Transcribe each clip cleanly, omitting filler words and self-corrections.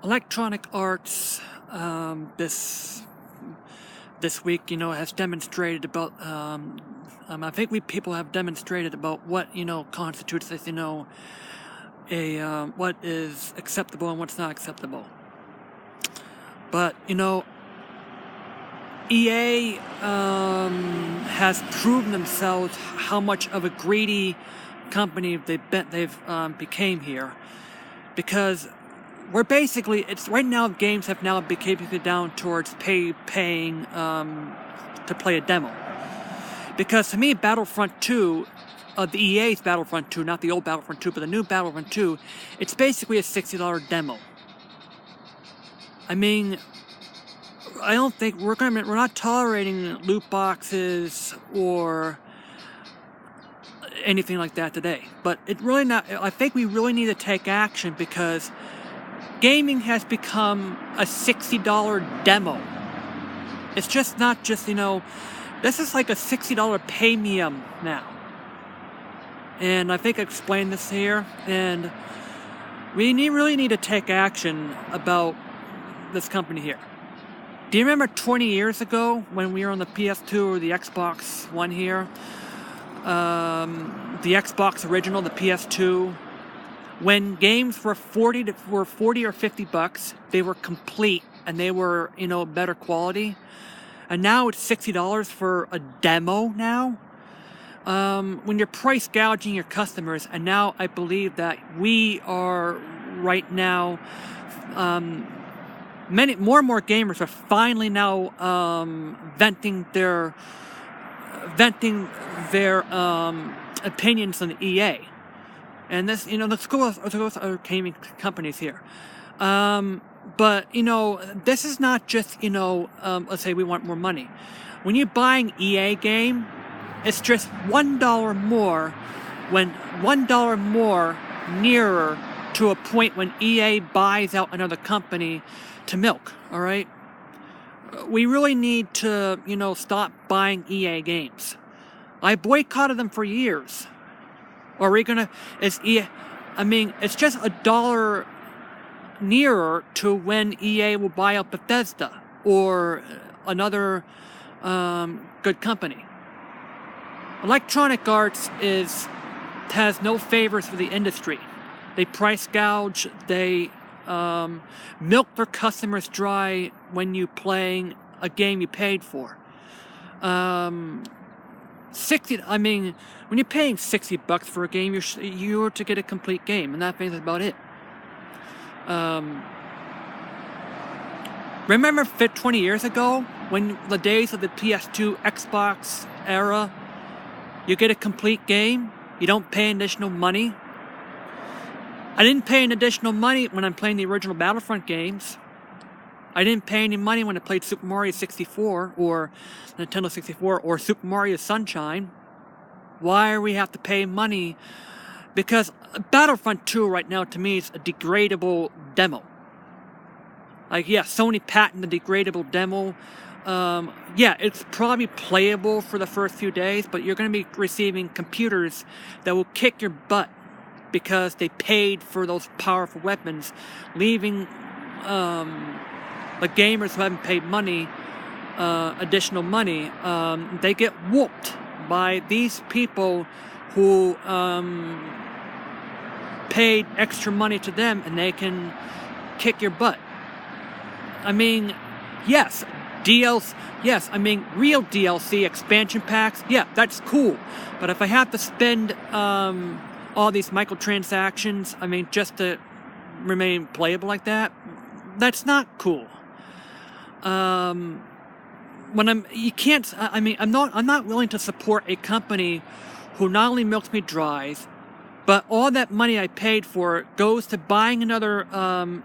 Electronic Arts this week, has demonstrated about. I think we people have demonstrated about what constitutes as what is acceptable and what's not acceptable. But EA has proven themselves how much of a greedy company they've became here, because we're basically, it's right now games have now become down towards paying to play a demo. Because to me, Battlefront 2, the EA's Battlefront 2, not the old Battlefront 2, but the new Battlefront 2, it's basically a $60 demo. I mean, I don't think we're not tolerating loot boxes or anything like that today. But it really not. I think we really need to take action, because gaming has become a $60 demo. It's just not just, this is like a $60 Paymium now. And I think I explained this here, and we really need to take action about this company here. Do you remember 20 years ago when we were on the PS2 or the Xbox One here? The Xbox original, the PS2, when games were 40 or $50, they were complete and they were, better quality. And now it's $60 for a demo now. When you're price gouging your customers, and now I believe that we are right now, more and more gamers are finally now venting their opinions on the EA. And this, let's go with other gaming companies here. But, this is not just, let's say we want more money. When you're buying EA game, it's just $1 more, when $1 more nearer to a point when EA buys out another company to milk, all right? We really need to, stop buying EA games. I boycotted them for years. Or are we gonna, it's just $1 nearer to when EA will buy out Bethesda or another good company. Electronic Arts has no favors for the industry. They price gouge, they milk their customers dry when you're playing a game you paid for. When you're paying $60 for a game, you're to get a complete game, and that's about it. Remember 20 years ago, when the days of the PS2 Xbox era, you get a complete game, you don't pay additional money. I didn't pay an additional money when I'm playing the original Battlefront games. I didn't pay any money when I played Super Mario 64 or Nintendo 64 or Super Mario Sunshine. Why do we have to pay money? Because Battlefront 2 right now to me is a degradable demo. Sony patented the degradable demo. It's probably playable for the first few days, but you're going to be receiving computers that will kick your butt because they paid for those powerful weapons, leaving the gamers who haven't paid money, additional money, they get whooped by these people who paid extra money to them, and they can kick your butt. Yes, real DLC expansion packs, that's cool. But if I have to spend all these microtransactions, just to remain playable like that, that's not cool. I'm not willing to support a company who not only milks me dry, but all that money I paid for goes to buying another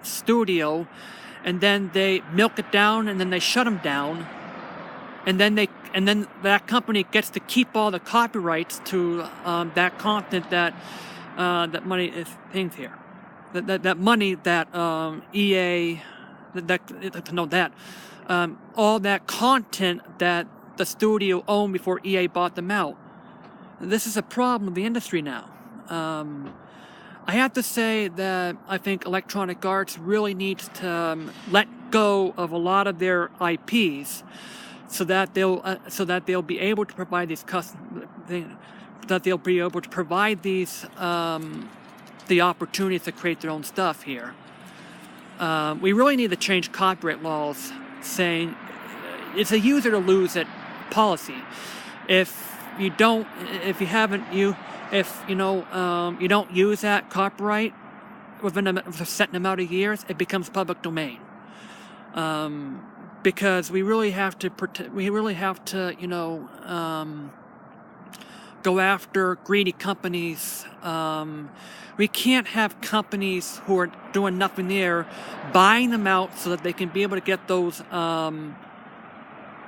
studio, and then they milk it down, and then they shut them down, and then that company gets to keep all the copyrights to that content that money is paying here. That money that EA all that content that the studio owned before EA bought them out. This is a problem of the industry now. I have to say that I think Electronic Arts really needs to let go of a lot of their IPs, so that they'll be able to provide these the opportunities to create their own stuff here. We really need to change copyright laws, saying it's a user to lose it policy. If you don't use that copyright within a certain amount of years, it becomes public domain. Because we really have to go after greedy companies. We can't have companies who are doing nothing there buying them out so that they can be able to get those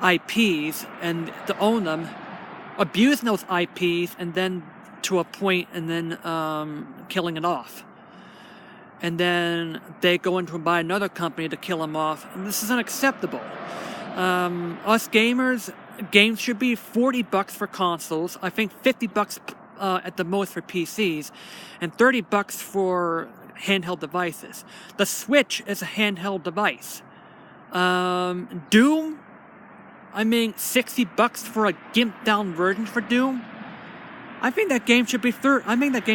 IPs and to own them, abusing those IPs, and then to a point, and then killing it off. And then they go into and buy another company to kill them off. And this is unacceptable. Us gamers, games should be $40 for consoles. I think $50 at the most for PCs, and $30 for handheld devices. The Switch is a handheld device. Doom, I mean, $60 for a gimped down version for Doom. I think that game should be $20. I mean, that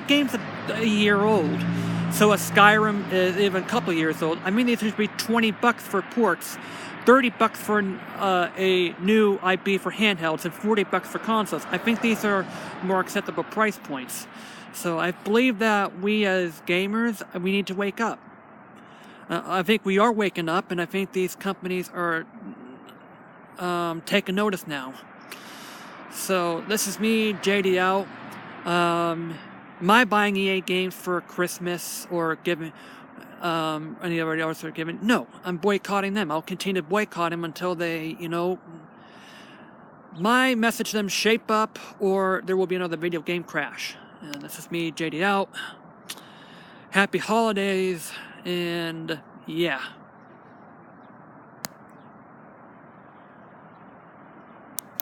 game's a year old. So a Skyrim is even a couple years old. I mean, these should be $20 for ports, $30 for a new IP for handhelds, and $40 for consoles. I think these are more acceptable price points. So I believe that we as gamers, we need to wake up. I think we are waking up, and I think these companies are taking notice now. So this is me, JD out. Am I buying EA games for Christmas or giving any other else are giving? No, I'm boycotting them. I'll continue to boycott them until they, my message to them, shape up, or there will be another video game crash. And this is me, JD out. Happy holidays, and yeah.